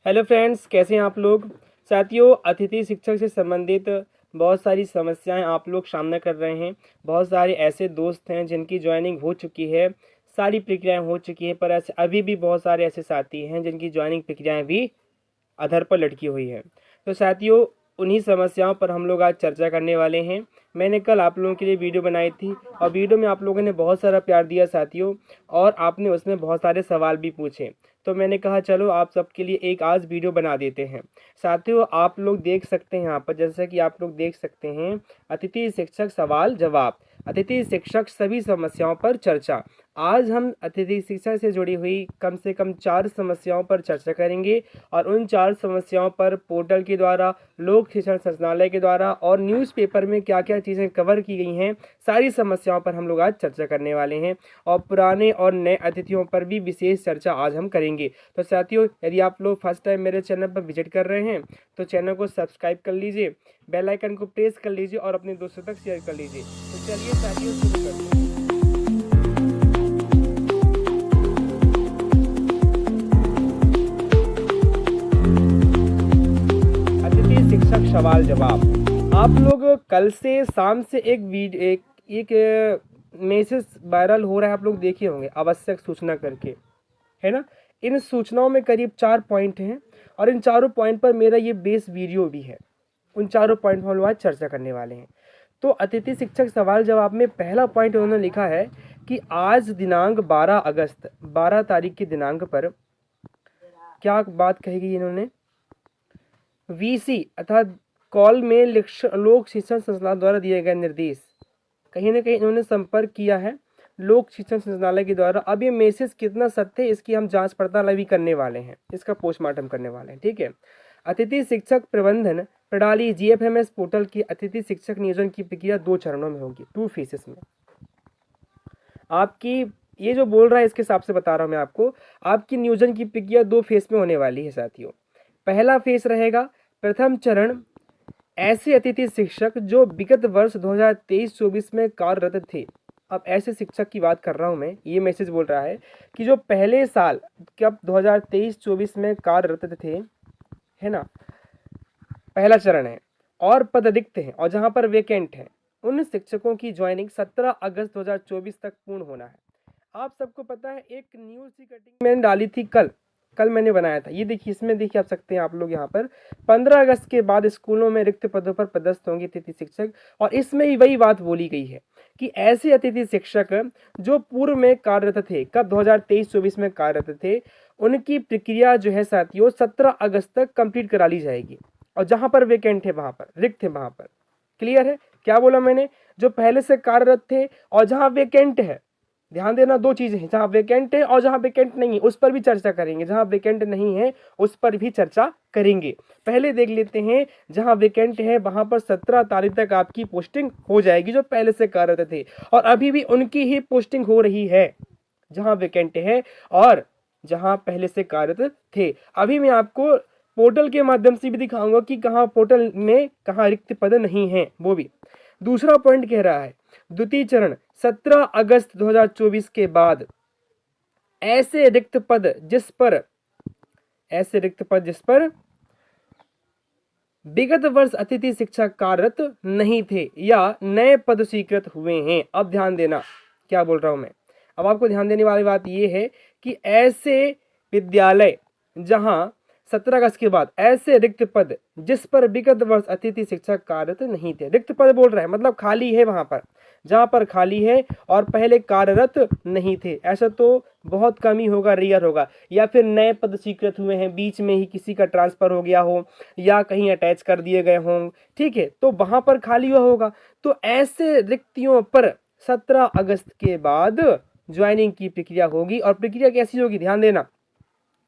Hello friends, कैसे हैं आप लोग। साथियों, अतिथि शिक्षक से संबंधित बहुत सारी समस्याएं आप लोग सामना कर रहे हैं। बहुत सारे ऐसे दोस्त हैं जिनकी ज्वाइनिंग हो चुकी है, सारी प्रक्रियाएं हो चुकी हैं, पर ऐसे अभी भी बहुत सारे ऐसे साथी हैं जिनकी ज्वाइनिंग प्रक्रियाएं भी अधर पर लटकी हुई है। तो साथियों, उन्हीं समस्याओं पर हम लोग आज चर्चा करने वाले हैं। मैंने कल आप लोगों के लिए वीडियो बनाई थी और वीडियो में आप लोगों ने बहुत सारा प्यार दिया साथियों, और आपने उसमें बहुत सारे सवाल भी पूछे। तो मैंने कहा चलो आप सबके लिए एक आज वीडियो बना देते हैं। साथियों, आप लोग देख सकते हैं यहाँ पर, जैसा कि आप लोग देख सकते हैं, अतिथि शिक्षक सवाल जवाब, अतिथि शिक्षक सभी समस्याओं पर चर्चा। आज हम अतिथि शिक्षक से जुड़ी हुई कम से कम 4 समस्याओं पर चर्चा करेंगे और उन 4 समस्याओं पर पोर्टल के द्वारा, लोक शिक्षण संचालनालय के द्वारा और न्यूज़पेपर में क्या क्या चीज़ें कवर की गई हैं, सारी समस्याओं पर हम लोग आज चर्चा करने वाले हैं और पुराने और नए अतिथियों पर भी विशेष चर्चा आज हम करेंगे। तो साथियों, यदि आप लोग फर्स्ट टाइम मेरे चैनल पर विजिट कर रहे हैं तो चैनल को सब्सक्राइब कर लीजिए, बेल आइकन को प्रेस कर लीजिए और अपने दोस्तों तक शेयर कर लीजिए। तो चलिए साथियों, शुरू करते हैं। अतिथि शिक्षक सवाल जवाब। आप लोग कल से शाम से एक मैसेज वायरल हो रहा है, आप लोग देखे होंगे, आवश्यक सूचना करके, है ना। इन सूचनाओं में करीब 4 पॉइंट हैं और इन चारों पॉइंट पर मेरा ये बेस वीडियो भी है। उन चारों पॉइंट पर हम लोग आज चर्चा करने वाले हैं। तो अतिथि शिक्षक सवाल जवाब में पहला पॉइंट उन्होंने लिखा है कि आज दिनांक 12 अगस्त 12 तारीख के दिनांक पर क्या बात कही गई इन्होंने, वीसी अर्थात कॉल में लोक शिक्षण संस्थान द्वारा दिए गए निर्देश, कहीं ना कहीं इन्होंने संपर्क किया है लोक शिक्षण संचालनालय के द्वारा। अब ये मैसेज कितना सत्य है इसकी हम जांच पड़ताल अभी करने वाले हैं, इसका पोस्टमार्टम करने वाले हैं, ठीक है। अतिथि शिक्षक प्रबंधन प्रणाली जीएफएमएस पोर्टल की अतिथि शिक्षक नियोजन की प्रक्रिया 2 चरणों में होगी, 2 फेसेस में। आपकी ये जो बोल रहा है इसके हिसाब से बता रहा हूं मैं आपको, आपकी नियोजन की प्रक्रिया 2 फेस में होने वाली है साथियों। पहला फेस रहेगा, प्रथम चरण, ऐसे अतिथि शिक्षक जो विगत वर्ष 2023-24 में कार्यरत थे। अब ऐसे शिक्षक की बात कर रहा हूं मैं, ये मैसेज बोल रहा है कि जो पहले साल कब 2023-24 में कार्यरत थे, है ना, पहला चरण है, और पद रिक्त हैं और जहां पर वेकेंट है, उन शिक्षकों की ज्वाइनिंग 17 अगस्त 2024 तक पूर्ण होना है। आप सबको पता है, एक न्यूज़ की कटिंग मैंने डाली थी कल मैंने बनाया था, ये देखिए, इसमें देखिए आप सकते हैं आप लोग यहाँ पर, 15 अगस्त के बाद स्कूलों में रिक्त पदों पर पदस्थ होंगे अतिथि शिक्षक। और इसमें ही वही बात बोली गई है कि ऐसे अतिथि शिक्षक जो पूर्व में कार्यरत थे, कब 2023-24 में कार्यरत थे, उनकी प्रक्रिया जो है साथियों 17 अगस्त तक कंप्लीट करा ली जाएगी। और जहां पर वेकेंट है वहां पर, रिक्त है वहां पर, क्लियर है क्या बोला मैंने, जो पहले से कार्यरत थे और जहां वेकेंट है, ध्यान देना, 2 चीजें हैं, जहां वेकेंट है और जहां वेकेंट नहीं है उस पर भी चर्चा करेंगे, जहां वेकेंट नहीं है उस पर भी चर्चा करेंगे। पहले देख लेते हैं, जहां वेकेंट है वहां पर 17 तारीख तक आपकी पोस्टिंग हो जाएगी जो पहले से कार्यरत थे, और अभी भी उनकी ही पोस्टिंग हो रही है जहां वेकेंट है और जहां पहले से कार्यरत थे। अभी मैं आपको पोर्टल के माध्यम से भी दिखाऊंगा कि कहाँ पोर्टल में कहाँ रिक्त पद नहीं है, वो भी। दूसरा पॉइंट कह रहा है, द्वितीय चरण 17 अगस्त 2024 के बाद ऐसे रिक्त पद जिस पर विगत वर्ष अतिथि शिक्षक कार्यरत नहीं थे या नए पद स्वीकृत हुए हैं। अब ध्यान देना क्या बोल रहा हूं मैं, अब आपको ध्यान देने वाली बात यह है कि ऐसे विद्यालय जहां 17 अगस्त के बाद ऐसे रिक्त पद जिस पर विगत वर्ष अतिथि शिक्षक कार्यरत नहीं थे, रिक्त पद बोल रहे हैं मतलब खाली है वहां पर, जहां पर खाली है और पहले कार्यरत नहीं थे, ऐसा तो बहुत कम ही होगा, रेयर होगा, या फिर नए पद स्वीकृत हुए हैं, बीच में ही किसी का ट्रांसफर हो गया हो या कहीं अटैच कर दिए गए हों, ठीक है, तो वहां पर खाली हुआ होगा। तो ऐसे रिक्तियों पर 17 अगस्त के बाद ज्वाइनिंग की प्रक्रिया होगी, और प्रक्रिया कैसी होगी ध्यान देना,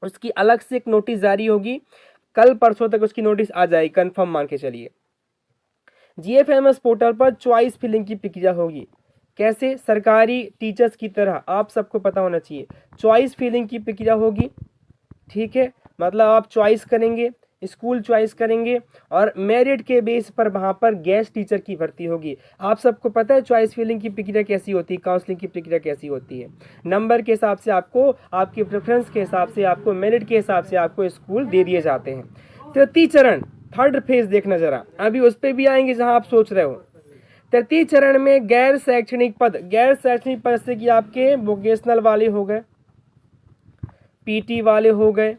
उसकी अलग से एक नोटिस जारी होगी, कल परसों तक उसकी नोटिस आ जाएगी, कंफर्म मान के चलिए। जीएफएमएस पोर्टल पर चॉइस फिलिंग की प्रक्रिया होगी, कैसे, सरकारी टीचर्स की तरह, आप सबको पता होना चाहिए, चॉइस फिलिंग की प्रक्रिया होगी, ठीक है, मतलब आप चॉइस करेंगे स्कूल चॉइस करेंगे और मेरिट के बेस पर वहाँ पर गेस्ट टीचर की भर्ती होगी। आप सबको पता है चॉइस फिलिंग की प्रक्रिया कैसी होती है, काउंसलिंग की प्रक्रिया कैसी होती है। नंबर के हिसाब से आपको, आपके प्रेफरेंस के हिसाब से आपको, मेरिट के हिसाब से आपको स्कूल दे दिए जाते हैं। तृतीय चरण, थर्ड फेज देखना जरा, अभी उस पर भी आएंगे जहाँ आप सोच रहे हो। तृतीय चरण में गैर शैक्षणिक पद, गैर शैक्षणिक पद से कि आपके वोकेशनल वाले हो गए, पीटी वाले हो गए,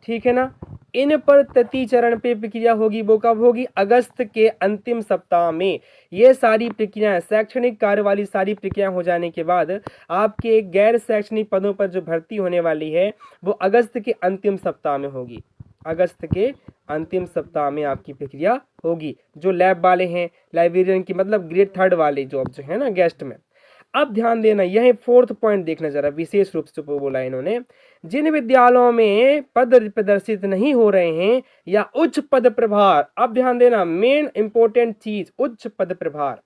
ठीक है ना। इन पर तृतीय चरण पे प्रक्रिया होगी, वो कब होगी? अगस्त के अंतिम सप्ताह में। ये सारी प्रक्रियाएं, शैक्षणिक कार्य वाली सारी प्रक्रिया हो जाने के बाद आपके गैर शैक्षणिक पदों पर जो भर्ती होने वाली है वो अगस्त के अंतिम सप्ताह में होगी। अगस्त के अंतिम सप्ताह में आपकी प्रक्रिया होगी। जो लैब वाले हैं, लाइब्रेरियन की मतलब ग्रेड 3 वाले जॉब जो है ना गेस्ट में। अब ध्यान देना, यह फोर्थ पॉइंट देखना जरा, विशेष रूप से बोला इन्होंने, जिन विद्यालयों में पद प्रदर्शित नहीं हो रहे हैं या उच्च पद प्रभार, अब ध्यान देना मेन इंपॉर्टेंट चीज, उच्च पद प्रभार।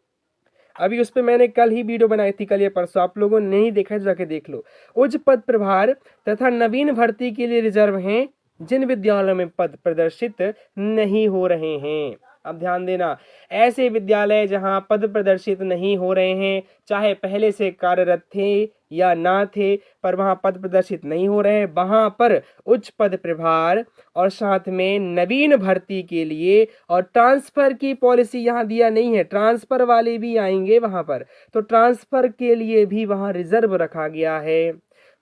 अभी उस पर मैंने कल ही वीडियो बनाई थी, कल या परसों, आप लोगों ने नहीं देखा है जाके देख लो। उच्च पद प्रभार तथा नवीन भर्ती के लिए रिजर्व हैं जिन विद्यालयों में पद प्रदर्शित नहीं हो रहे हैं। अब ध्यान देना, ऐसे विद्यालय जहां पद प्रदर्शित नहीं हो रहे हैं, चाहे पहले से कार्यरत थे या ना थे, पर वहां पद प्रदर्शित नहीं हो रहे हैं, वहां पर उच्च पद प्रभार और साथ में नवीन भर्ती के लिए, और ट्रांसफर की पॉलिसी यहाँ दिया नहीं है, ट्रांसफर वाले भी आएंगे वहां पर, तो ट्रांसफर के लिए भी वहां रिजर्व रखा गया है।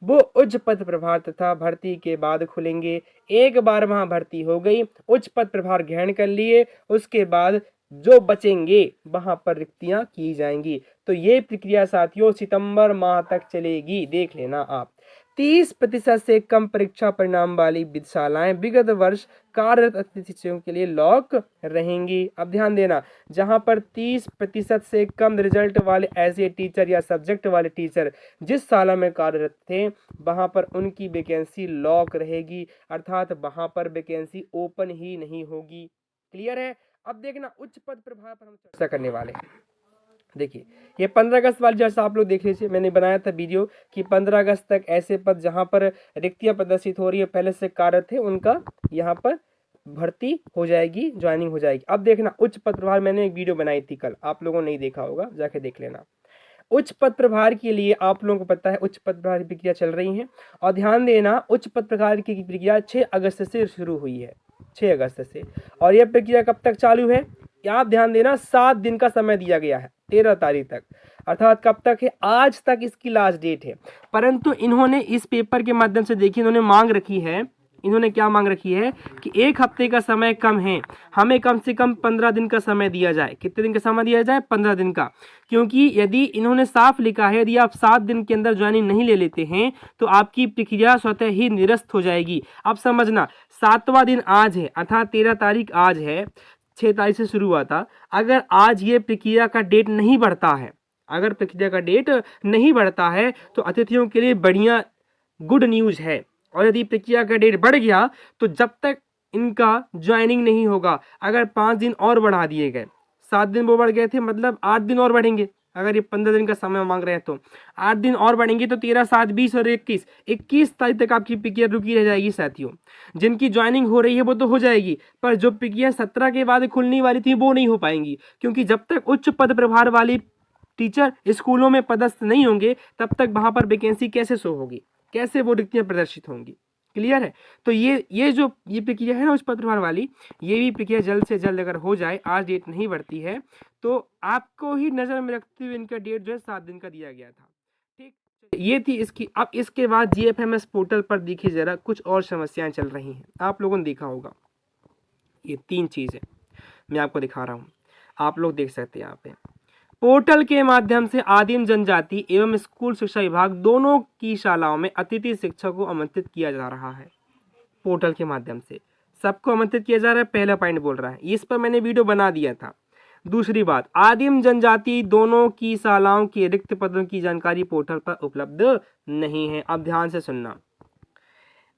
वो उच्च पद प्रभार तथा भर्ती के बाद खुलेंगे। एक बार वहां भर्ती हो गई, उच्च पद प्रभार ग्रहण कर लिए, उसके बाद जो बचेंगे वहां पर रिक्तियां की जाएंगी। तो ये प्रक्रिया साथियों सितंबर माह तक चलेगी, देख लेना आप। 30% से कम परीक्षा परिणाम वाली विद्याशालाएं विगत वर्ष कार्यरत अतिथि शिक्षकों के लिए लॉक रहेंगी। अब ध्यान देना, जहां पर 30% से कम रिजल्ट वाले ऐसे टीचर या सब्जेक्ट वाले टीचर जिस साल में कार्यरत थे, वहां पर उनकी वैकेंसी लॉक रहेगी, अर्थात वहां पर वैकेंसी ओपन ही नहीं होगी। क्लियर है? अब देखना उच्च पद प्रभार पर हम चर्चा करने वाले हैं। देखिए ये 15 अगस्त वाली जैसा आप लोग देख लीजिए, मैंने बनाया था वीडियो कि 15 अगस्त तक ऐसे पद जहां पर रिक्तियां प्रदर्शित हो रही है, पहले से कार्यरत थे, उनका यहाँ पर भर्ती हो जाएगी, ज्वाइनिंग हो जाएगी। अब देखना उच्च पद प्रभार, मैंने एक वीडियो बनाई थी कल, आप लोगों ने नहीं देखा होगा, जाके देख लेना। उच्च पद प्रभार के लिए आप लोगों को पता है उच्च पद प्रभार की प्रक्रिया चल रही है, और ध्यान देना उच्च पद प्रभार की प्रक्रिया 6 अगस्त से शुरू हुई है, 6 अगस्त से। और यह प्रक्रिया कब तक चालू है? आप ध्यान देना, 7 दिन का समय दिया गया है, 13 तारीख तक, अर्थात कब तक है? आज तक इसकी लास्ट डेट है। परंतु इन्होंने इस पेपर के माध्यम से देखिए, इन्होंने मांग रखी है, इन्होंने क्या मांग रखी है कि 1 हफ्ते का समय कम है, हमें कम से कम 15 दिन का समय दिया जाए। कितने दिन का समय दिया जाए? 15 दिन का। क्योंकि यदि इन्होंने साफ लिखा है, यदि आप 7 दिन के अंदर ज्वाइनिंग नहीं ले लेते हैं तो आपकी प्रक्रिया स्वतः ही निरस्त हो जाएगी। अब समझना, 7वां दिन आज है, अर्थात 13 तारीख आज है, 6 तारीख से शुरू हुआ था। अगर आज ये प्रक्रिया का डेट नहीं बढ़ता है, अगर प्रक्रिया का डेट नहीं बढ़ता है तो अतिथियों के लिए बढ़िया गुड न्यूज है। और यदि प्रक्रिया का डेट बढ़ गया तो जब तक इनका ज्वाइनिंग नहीं होगा, अगर 5 दिन और बढ़ा दिए गए, 7 दिन वो बढ़ गए थे, मतलब 8 दिन और बढ़ेंगे, अगर ये 15 दिन का समय मांग रहे हैं तो 8 दिन और बढ़ेंगे, तो 13, 7, 20 और 21 तारीख तक आपकी प्रक्रिया रुकी रह जाएगी साथियों। जिनकी ज्वाइनिंग हो रही है वो तो हो जाएगी, पर जो प्रक्रिया 17 के बाद खुलने वाली थी वो नहीं हो पाएंगी, क्योंकि जब तक उच्च पद प्रभार वाली टीचर स्कूलों में पदस्थ नहीं होंगे तब तक वहां पर वैकेंसी कैसे शो होगी, कैसे वो रिक्तियां प्रदर्शित होंगी। क्लियर है? तो ये जो ये प्रक्रिया है ना उच्च पद प्रभार वाली, ये भी प्रक्रिया जल्द से जल्द अगर हो जाए, आज डेट नहीं बढ़ती है, तो आपको ही नजर में रखते हुए इनका डेट जो है 7 दिन का दिया गया था। ठीक, ये थी इसकी। अब इसके बाद GFMS पोर्टल पर देखिए जरा, कुछ और समस्याएं चल रही हैं, आप लोगों ने देखा होगा। ये 3 चीजें मैं आपको दिखा रहा हूँ, आप लोग देख सकते हैं यहाँ पे। पोर्टल के माध्यम से आदिम जनजाति एवं स्कूल शिक्षा विभाग दोनों की शालाओं में अतिथि शिक्षक को आमंत्रित किया जा रहा है। पोर्टल के माध्यम से सबको आमंत्रित किया जा रहा है, पहला पॉइंट बोल रहा है, इस पर मैंने वीडियो बना दिया था। दूसरी बात, आदिम जनजाति दोनों की शालाओं के रिक्त पदों की जानकारी पोर्टल पर उपलब्ध नहीं है। अब ध्यान से सुनना,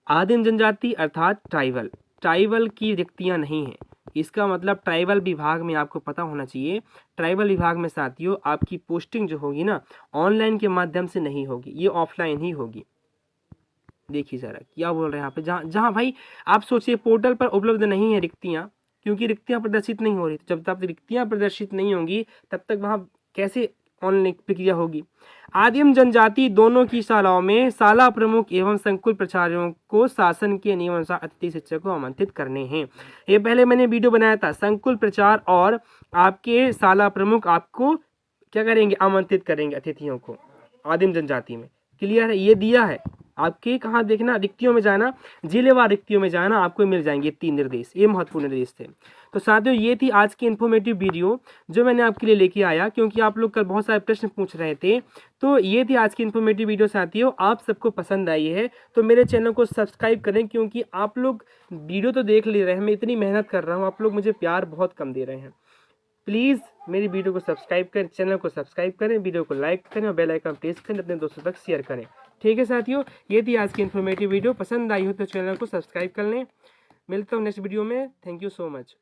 आदिम जनजाति अर्थात ट्राइबल की रिक्तियां नहीं है, इसका मतलब ट्राइबल विभाग में आपको पता होना चाहिए, ट्राइबल विभाग में साथियों आपकी पोस्टिंग जो होगी ना ऑनलाइन के माध्यम से नहीं होगी, ये ऑफलाइन ही होगी। देखिए ज़रा क्या बोल रहे हैं यहाँ पे, जहाँ जहाँ भाई आप सोचिए पोर्टल पर उपलब्ध नहीं है रिक्तियाँ, क्योंकि रिक्तियाँ प्रदर्शित नहीं हो रही। जब तक रिक्तियाँ प्रदर्शित नहीं होंगी तब तक वहाँ कैसे ऑनलाइन प्रक्रिया होगी। आदिम जनजाति दोनों की शालाओं में शाला प्रमुख एवं संकुल प्राचार्यों को शासन के नियमानुसार अतिथि शिक्षक को आमंत्रित करने हैं। ये पहले मैंने वीडियो बनाया था, संकुल प्राचार्य और आपके शाला प्रमुख आपको क्या करेंगे, आमंत्रित करेंगे अतिथियों को आदिम जनजाति में। क्लियर है, ये दिया है आपके, कहाँ देखना, रिक्तियों में जाना, जिलेवार रिक्तियों में जाना, आपको मिल जाएंगे 3 निर्देश, ये महत्वपूर्ण निर्देश थे। तो साथियों ये थी आज की इन्फॉर्मेटिव वीडियो जो मैंने आपके लिए लेके आया, क्योंकि आप लोग कल बहुत सारे प्रश्न पूछ रहे थे। तो ये थी आज की इन्फॉर्मेटिव वीडियो साथियों, आप सबको पसंद आई है तो मेरे चैनल को सब्सक्राइब करें, क्योंकि आप लोग वीडियो तो देख ले रहे हैं, मैं इतनी मेहनत कर रहा हूँ, आप लोग मुझे प्यार बहुत कम दे रहे हैं। प्लीज़ मेरी वीडियो को सब्सक्राइब करें, चैनल को सब्सक्राइब करें, वीडियो को लाइक करें और बेल आइकन प्रेस करें, अपने दोस्तों तक शेयर करें। ठीक है साथियों, ये थी आज की इन्फॉर्मेटिव वीडियो, पसंद आई हो तो चैनल को सब्सक्राइब कर लें। मिलता हूँ नेक्स्ट वीडियो में, थैंक यू सो मच।